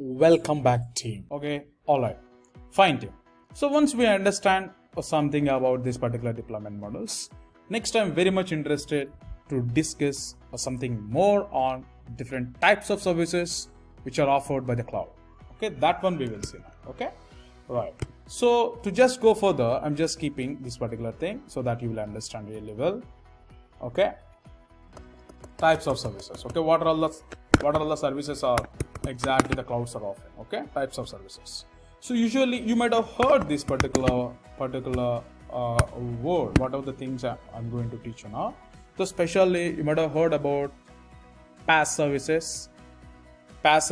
Welcome back, team. Okay, all right, fine, team. So once we understand something about this particular deployment models, next I'm very much interested to discuss something more on different types of services which are offered by the cloud. Okay, that one we will see now. Okay, right. So to just go further, I'm just keeping this particular thing so that you will understand really well. Okay, types of services. Okay, what are all the services are exactly the clouds are offering. Okay, types of services. So usually you might have heard this particular word, whatever the things I'm going to teach you now. So especially you might have heard about PaaS services, SaaS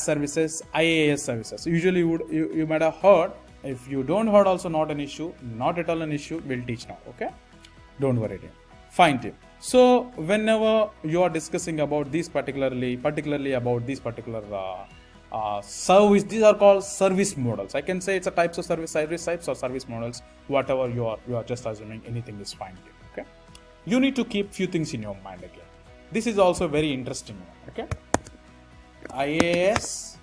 services, IaaS services. Usually you might have heard. If you don't heard, also not an issue, not at all an issue. We'll teach now. Okay, don't worry, team. Fine, team. So whenever you are discussing about these particularly about these particular service, these are called service models. I can say it's a types of service types or service models. Whatever you are just assuming, anything is fine. Okay, you need to keep few things in your mind again. This is also very interesting one. Okay, IaaS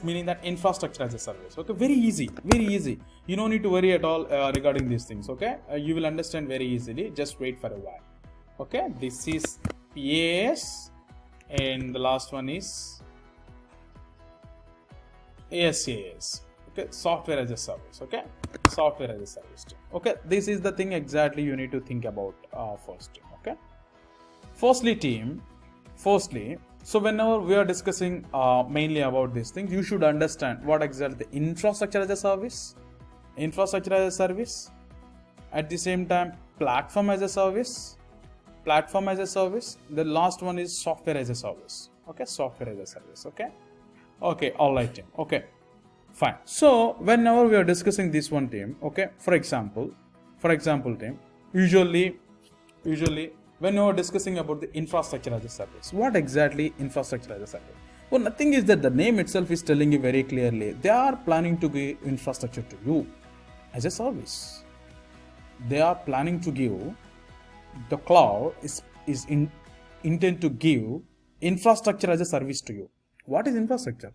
meaning that infrastructure as a service. Okay, very easy. You don't need to worry at all regarding these things. Okay, you will understand very easily. Just wait for a while. Okay, this is IaaS, and the last one is SaaS. Okay, software as a service. Okay, software as a service. Okay, this is the thing exactly you need to think about first. Okay, firstly. So whenever we are discussing mainly about these things, you should understand what exactly the infrastructure as a service, at the same time platform as a service. The last one is software as a service. Okay, software as a service. Okay, all right, team. Okay, fine. So whenever we are discussing this one, team, okay, for example, team, usually when you are discussing about the infrastructure as a service, what exactly infrastructure as a service? Well, nothing is that the name itself is telling you very clearly. They are planning to give infrastructure to you as a service. They are planning to give, the cloud is intended to give infrastructure as a service to you. What is infrastructure?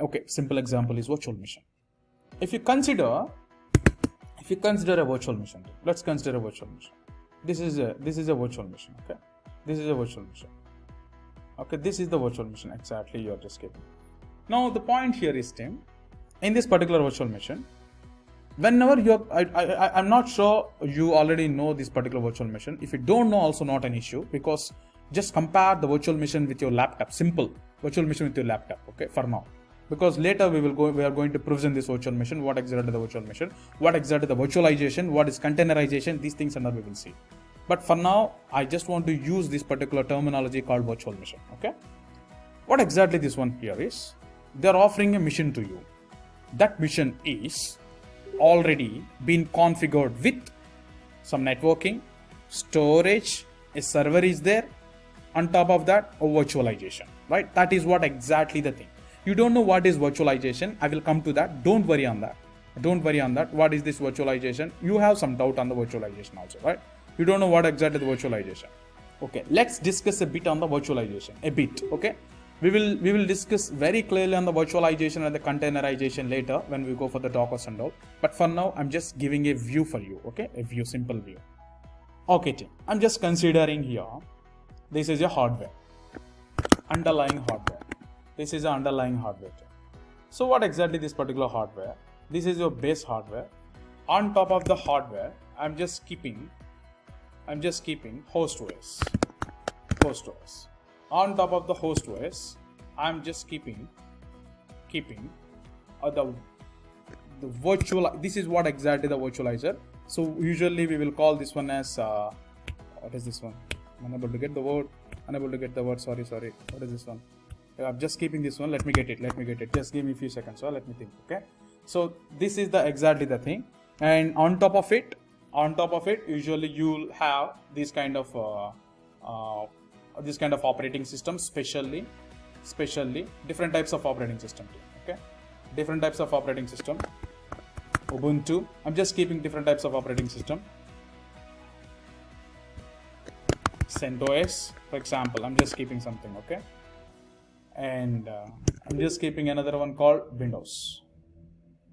Okay, simple example is virtual machine. If you consider a virtual machine, let's consider a virtual machine. This is a virtual machine. Okay, this is a virtual machine. Okay, this is the virtual machine exactly you are just giving. Now the point here is, team, in this particular virtual machine, whenever you are, I'm not sure you already know this particular virtual machine. If you don't know, also not an issue, because just compare the virtual machine with your laptop. Simple virtual machine with your laptop. Okay, for now. Because later we are going to provision this virtual machine, what exactly the virtual machine, what exactly the virtualization, what is containerization, these things and all we will see. But for now, I just want to use this particular terminology called virtual machine. Okay, what exactly this one here is, they are offering a mission to you. That mission is already been configured with some networking, storage, a server is there, on top of that a virtualization, right? That is what exactly the thing. You don't know what is virtualization. I will come to that. Don't worry on that. What is this virtualization? You have some doubt on the virtualization also, right? You don't know what exactly the virtualization. Okay, let's discuss a bit on the virtualization. Okay, we will discuss very clearly on the virtualization and the containerization later when we go for the Dockers and all. But for now, I'm just giving a view for you. Okay, simple view. Okay, team. I'm just considering here. This is a hardware, underlying hardware. This is the underlying hardware. So what exactly this particular hardware? This is your base hardware. On top of the hardware, I'm just keeping host OS. On top of the host OS, I'm just keeping the virtual. This is what exactly the virtualizer. So usually we will call this one as what is this one? Unable to get the word. Sorry. What is this one? I'm just keeping this one. Let me get it. Just give me a few seconds. So let me think. Okay. So this is exactly the thing. And on top of it, usually you'll have this kind of operating system, specially different types of operating system. Okay. Different types of operating system. Ubuntu. I'm just keeping different types of operating system. CentOS, for example, I'm just keeping something. Okay. and I'm just keeping another one called Windows.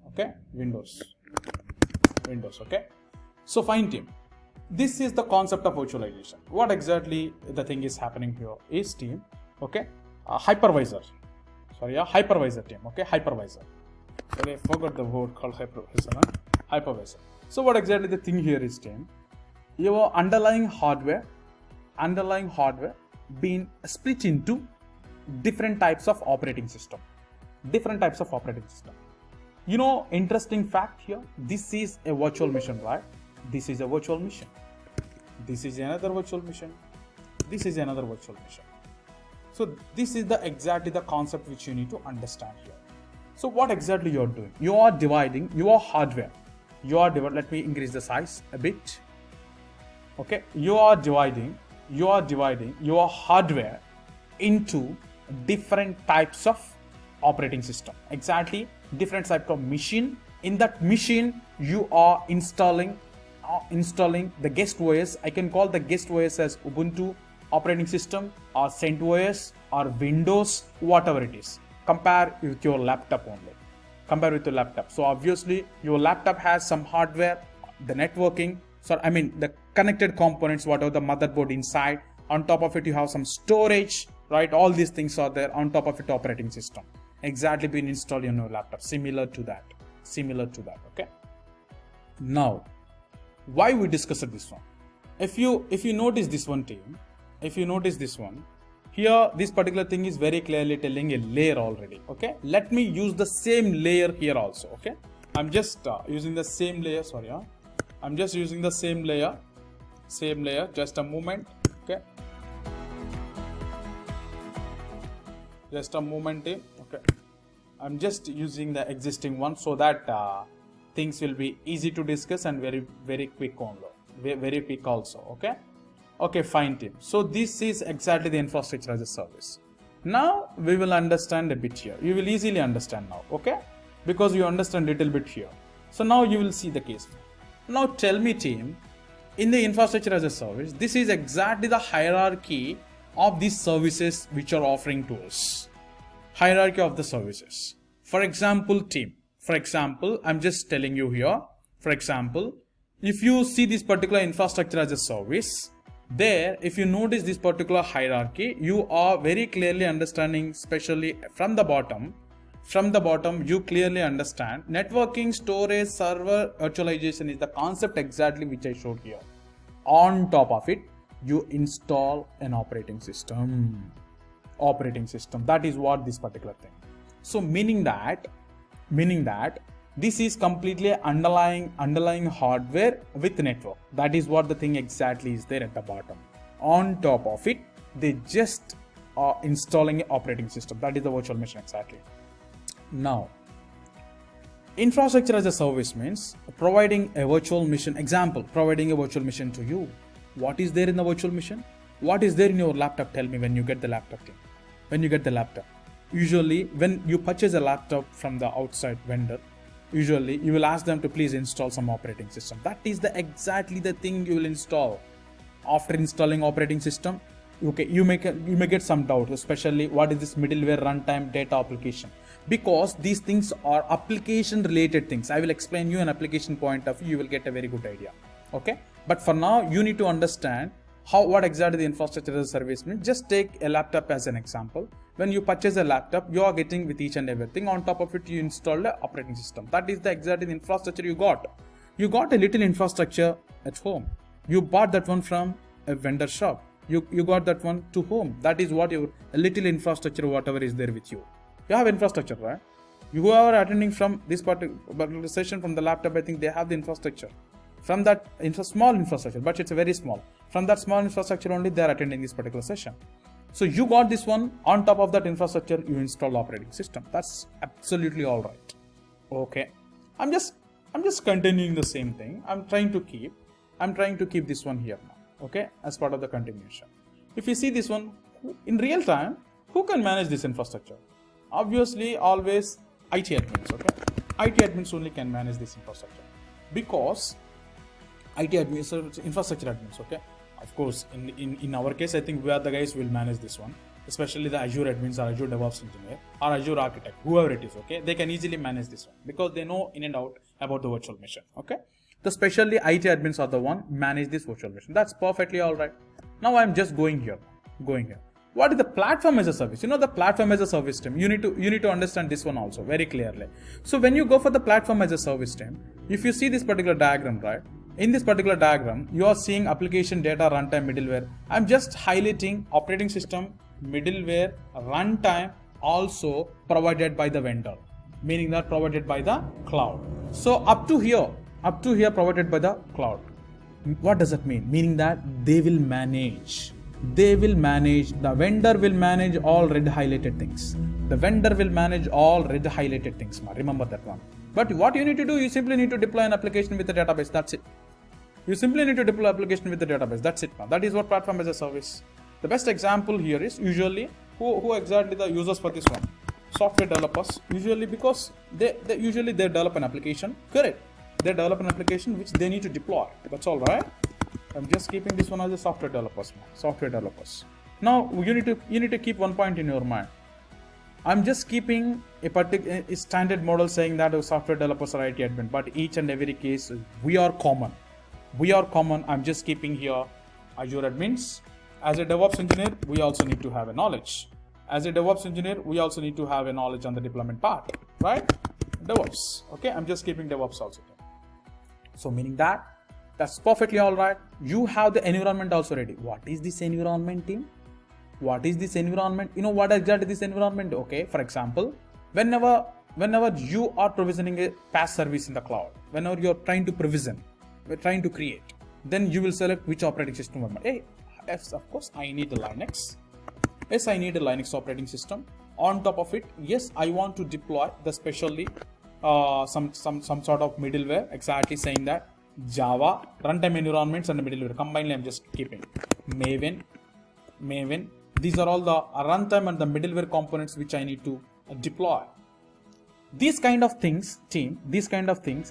Okay, Windows. Okay. So fine team. This is the concept of virtualization. What exactly the thing is happening here is team. Okay, hypervisor. Sorry, hypervisor team. Okay, hypervisor. Sorry, I forgot the word called hypervisor. Hypervisor. So what exactly the thing here is team? Your underlying hardware being split into different types of operating system. You know, interesting fact here, this is a virtual machine, right? This is a virtual machine. This is another virtual machine. This is another virtual machine. So this is exactly the concept which you need to understand here. So what exactly you are doing? You are dividing your hardware. Let me increase the size a bit. Okay, you are dividing your hardware into different types of operating system. Exactly, different type of machine. In that machine, you are installing the guest OS. I can call the guest OS as Ubuntu operating system or CentOS or Windows, whatever it is. Compare with your laptop only. So obviously your laptop has some hardware, the networking, the connected components, whatever the motherboard inside. On top of it, you have some storage, right? All these things are there. On top of it, operating system exactly being installed in your laptop. Similar to that. Okay. Now, why we discussed this one? If you notice this one team, here this particular thing is very clearly telling a layer already. Okay. Let me use the same layer here also. Okay. I'm just using the same layer. Sorry. I'm just using the same layer. Just a moment. Okay. Just a moment. Okay. I'm just using the existing one so that things will be easy to discuss and very quick also. Okay. Okay, fine team. So this is exactly the infrastructure as a service. Now we will understand a bit here. You will easily understand now. Okay. Because you understand little bit here. So now you will see the case. Now tell me team, in the infrastructure as a service, this is exactly the hierarchy of these services which are offering to us. Hierarchy of the services. For example, team. I'm just telling you here. For example, if you see this particular infrastructure as a service, there, if you notice this particular hierarchy, you are very clearly understanding, especially from the bottom, you clearly understand networking, storage, server, virtualization is the concept exactly which I showed here. On top of it, you install an operating system. That is what this particular thing. So meaning that this is completely underlying hardware with network. That is what the thing exactly is there at the bottom. On top of it, they just are installing an operating system. That is the virtual machine exactly. Now, infrastructure as a service means providing a virtual machine. Example, providing a virtual machine to you. What is there in the virtual machine? What is there in your laptop? Tell me when you get the laptop team. When you get the laptop. Usually, when you purchase a laptop from the outside vendor, usually you will ask them to please install some operating system. That is exactly the thing you will install. After installing operating system, okay, you may get some doubt, especially what is this middleware runtime data application, because these things are application related things. I will explain you an application point of view. You will get a very good idea. Okay, but for now you need to understand what exactly the infrastructure as a service means. Just take a laptop as an example. When you purchase a laptop, you are getting with each and everything. On top of it, you install the operating system. That is exactly the infrastructure you got. You got a little infrastructure at home. You bought that one from a vendor shop. You got that one to home. That is what a little infrastructure, whatever is there with you. You have infrastructure, right? You are attending from this particular session from the laptop. I think they have the infrastructure. From that small infrastructure, but it's very small. From that small infrastructure only they are attending this particular session. So you got this one. On top of that infrastructure, you install operating system. That's absolutely all right. Okay. I'm just continuing the same thing. I'm trying to keep this one here now. Okay. As part of the continuation. If you see this one in real time, who can manage this infrastructure? Obviously, always IT admins. Okay. IT admins only can manage this infrastructure because IT admins, infrastructure admins. Okay. Of course, in our case, I think we are the guys who will manage this one. especially the Azure admins or Azure Devops engineer or Azure architect, whoever it is, okay, they can easily manage this one because they know in and out about the virtual machine, okay. The specially IT admins are the one manage this virtual machine. That's perfectly all right. Now I'm just going here. What is the platform as a service? You know, the platform as a service team. You need to understand this one also very clearly. So when you go for the platform as a service team, if you see this particular diagram, right? In this particular diagram, you are seeing application, data, runtime, middleware. I'm just highlighting operating system, middleware, runtime, also provided by the vendor, meaning that provided by the cloud. So up to here provided by the cloud. What does that mean? Meaning that the vendor will manage all red highlighted things. Remember that one. But what you need to do, you simply need to deploy an application with a database. That's it. That's it. That is what platform as a service. The best example here is usually who exactly the users for this one? Software developers. Usually because they develop an application. Correct. They develop an application which they need to deploy. That's all right. I'm just keeping this one as a software developers. Now you need to keep one point in your mind. I'm just keeping a particular standard model saying that software developers are IT admin, but each and every case we are common. I'm just keeping here Azure admins. As a DevOps engineer, we also need to have a knowledge. On the deployment part, right? DevOps. Okay, I'm just keeping DevOps also. So meaning that's perfectly all right. You have the environment also ready. What is this environment, team? You know what exactly this environment? Okay, for example, whenever you are provisioning a PaaS service in the cloud, whenever you are trying to create, then you will select which operating system. Yes, of course, I need a Linux. Yes, I need a Linux operating system. On top of it, yes, I want to deploy the specially some sort of middleware, exactly saying that Java, runtime environments and the middleware. Combinedly, I'm just keeping Maven. These are all the runtime and the middleware components which I need to deploy. These kind of things,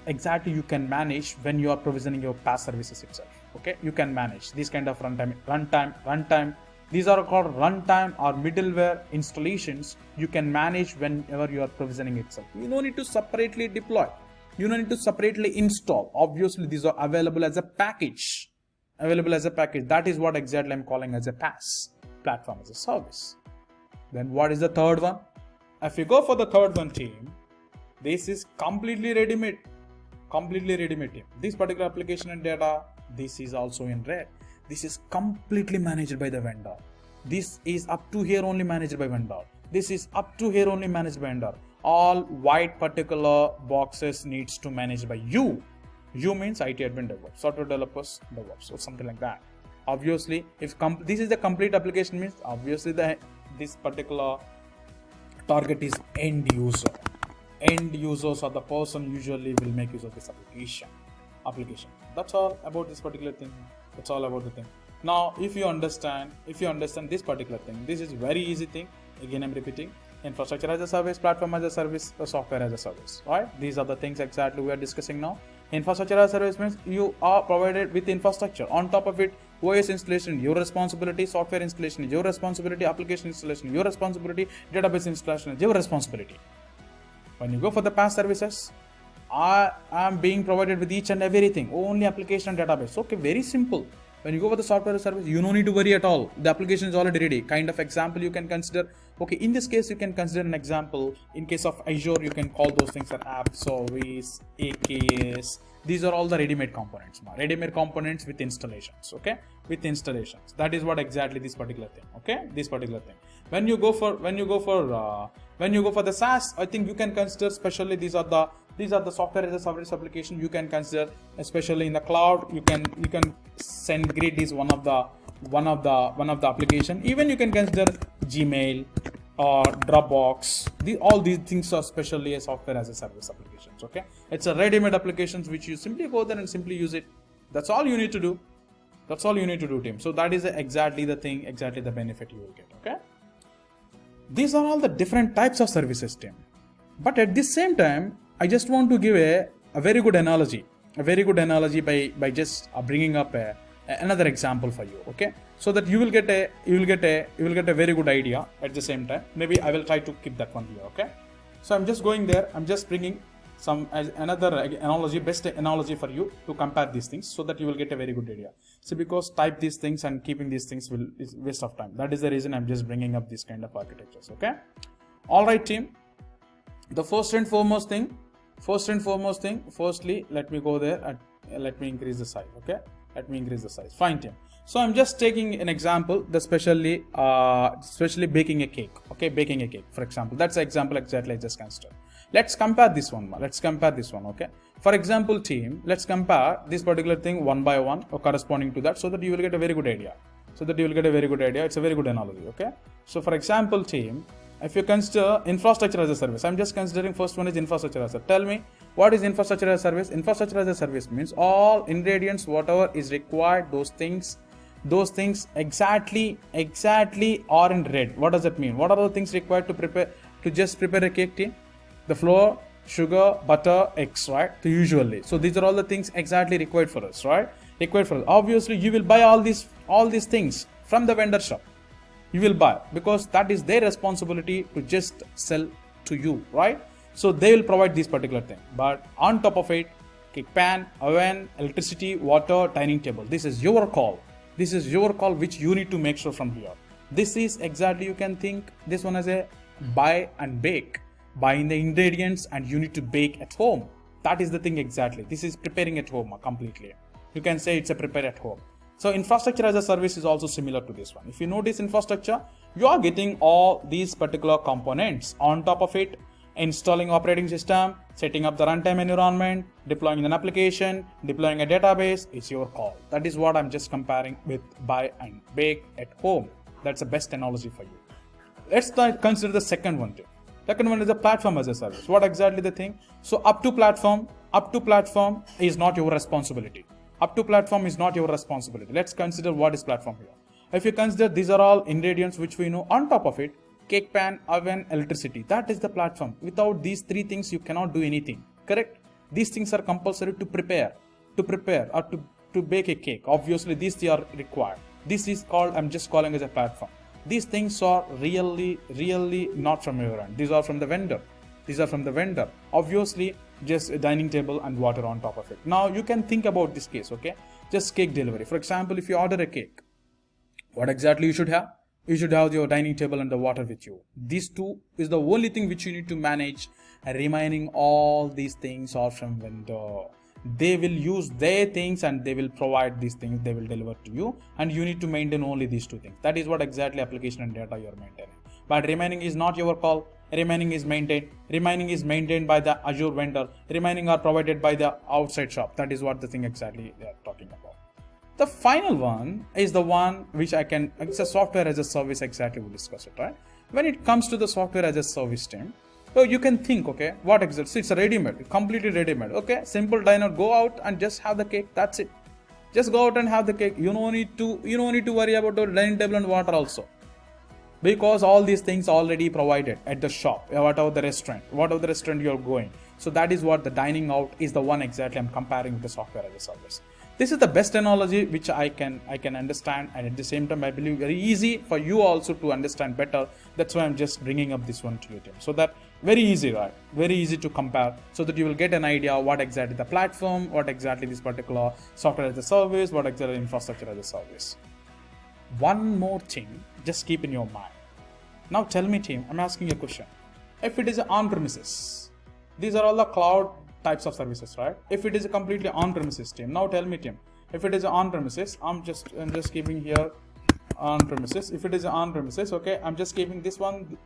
exactly you can manage when you are provisioning your PaaS services itself. Okay, you can manage these kind of runtime. These are called runtime or middleware installations. You can manage whenever you are provisioning itself. You don't need to separately deploy. You don't need to separately install. Obviously, these are available as a package. That is what exactly I'm calling as a PaaS, platform as a service. Then what is the third one? If you go for the third one, team, this is completely ready-made. Team. This particular application and data, this is also in red. This is completely managed by the vendor. This is up to here only managed by vendor. All white particular boxes needs to manage by you. You means IT admin DevOps, software developers DevOps, or something like that. Obviously, if this is the complete application, means obviously this particular target is end user. End users are the person usually will make use of this application. That's all about this particular thing. That's all about the thing. Now, if you understand this particular thing, this is very easy thing. Again, I'm repeating: infrastructure as a service, platform as a service, software as a service. Right? These are the things exactly we are discussing now. Infrastructure as a service means you are provided with infrastructure. On top of it, OS installation, your responsibility. Software installation, your responsibility. Application installation, your responsibility. Database installation, your responsibility. When you go for the PaaS services, I am being provided with each and everything. Only application and database. Okay, very simple. When you go for the software service, you don't need to worry at all. The application is already ready. Kind of example you can consider. Okay, in this case, you can consider an example. In case of Azure, you can call those things as app service, AKS. These are all the ready-made components. Ready-made components with installations. Okay, with installations. That is what exactly this particular thing. Okay, this particular thing. When you go for the SaaS, I think you can consider especially these are the software as a service application. You can consider especially in the cloud. You can send grid is one of the application. Even you can consider Gmail or Dropbox. All these things are especially a software as a service applications. Okay, it's a ready-made applications which you simply go there and simply use it. That's all you need to do. Team. So that is exactly the thing, exactly the benefit you will get. Okay. These are all the different types of services, team. But at the same time, I just want to give a very good analogy. By just bringing up another example for you, okay, so that you will get a very good idea at the same time. Maybe I will try to keep that one here, okay. So I'm just going there, I'm just bringing some as another analogy, best analogy for you to compare these things, so that you will get a very good idea. So because type these things and keeping these things is waste of time. That is the reason I'm just bringing up this kind of architectures, okay. All right, team. The first and foremost thing, firstly, let me go there and let me increase the size, okay. Let me increase the size. Fine, team. So I'm just taking an example, especially baking a cake, okay, baking a cake, for example. That's the example exactly I just considered. Let's compare this one, okay. For example, team, let's compare this particular thing one by one or corresponding to that, so that you will get a very good idea. It's a very good analogy, okay. So for example, team, if you consider infrastructure as a service, I'm just considering first one is infrastructure as a service. Tell me, what is infrastructure as a service? Infrastructure as a service means all ingredients, whatever is required, those things exactly are in red. What does that mean? What are the things required to prepare a cake, team? The flour, sugar, butter, eggs, right? So usually, so these are all the things exactly required for us, right? Obviously, you will buy all these things from the vendor shop. You will buy, because that is their responsibility to just sell to you, right? So they will provide this particular thing. But on top of it, cake pan, oven, electricity, water, dining table. This is your call. Which you need to make sure from here. This is exactly, you can think this one as a buy and bake. Buying the ingredients and you need to bake at home. That is the thing exactly. This is preparing at home completely. You can say it's a prepare at home. So infrastructure as a service is also similar to this one. If you know this infrastructure, you are getting all these particular components. On top of it, installing operating system, setting up the runtime environment, deploying an application, deploying a database, is your call. That is what I'm just comparing with buy and bake at home. That's the best analogy for you. Let's consider the second one too. Second one is the platform as a service. What exactly the thing? So up to platform is not your responsibility. Let's consider what is platform here. If you consider these are all ingredients which we know, on top of it, cake pan, oven, electricity. That is the platform. Without these three things, you cannot do anything. Correct? These things are compulsory to prepare or to bake a cake. Obviously, these three are required. This is called, I'm just calling as a platform. These things are really not from your end. These are from the vendor. Obviously, just a dining table and water on top of it. Now, you can think about this case, okay? Just cake delivery. For example, if you order a cake, what exactly you should have? You should have your dining table and the water with you. These two is the only thing which you need to manage. Remaining all these things are from vendor. They will use their things and they will provide these things, they will deliver to you, and you need to maintain only these two things. That is what exactly application and data you are maintaining. But remaining is not your call. Remaining is maintained by the Azure vendor. Remaining are provided by the outside shop. That is what the thing exactly they are talking about. The final one is the one which it's a software as a service, exactly we'll discuss it, right? When it comes to the software as a service team, so you can think, okay, what exists? It's a ready-made, completely ready-made. Okay, simple diner, go out and just have the cake. That's it. Just go out and have the cake. You don't need to worry about the dining table and water also, because all these things already provided at the shop, whatever the restaurant you're going. So that is what the dining out is, the one exactly I'm comparing with the software as a service. This is the best analogy which I can understand, and at the same time I believe very easy for you also to understand better. That's why I'm just bringing up this one to you, team. So that very easy, right? Very easy to compare, so that you will get an idea what exactly the platform, what exactly this particular software as a service, what exactly infrastructure as a service. One more thing, just keep in your mind. Now tell me, team, I'm asking you a question. If it is on-premises, these are all the cloud types of services, right? If it is a completely on-premises, team, now tell me, team, if it is on-premises, I'm just keeping here on-premises. If it is on-premises, okay, I'm just keeping this one,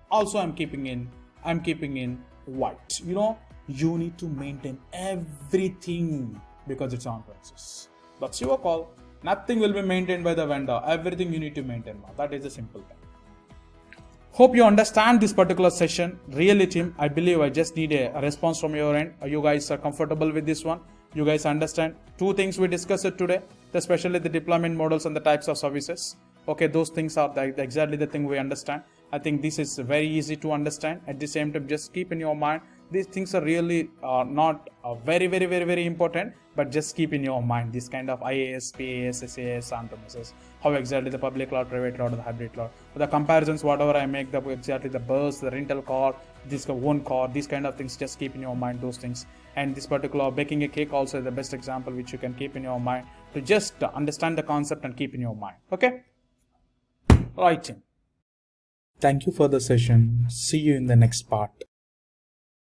also I'm keeping in white. You need to maintain everything because it's on-premises. That's your call. Nothing will be maintained by the vendor. Everything you need to maintain. That is a simple thing. Hope you understand this particular session. Really, team, I believe I just need a response from your end. You guys are comfortable with this one? You guys understand? Two things we discussed today, especially the deployment models and the types of services. Okay, those things are exactly the thing we understand. I think this is very easy to understand. At the same time, just keep in your mind, these things are really not very important, but just keep in your mind this kind of IaaS, PaaS, SaaS, on-premises, how exactly the public cloud, private cloud, or the hybrid cloud. The comparisons, whatever I make, exactly the burst, the rental car, this own car, these kind of things, just keep in your mind those things. And this particular baking a cake also is the best example which you can keep in your mind to just understand the concept and keep in your mind. Okay, right. Thank you for the session. See you in the next part.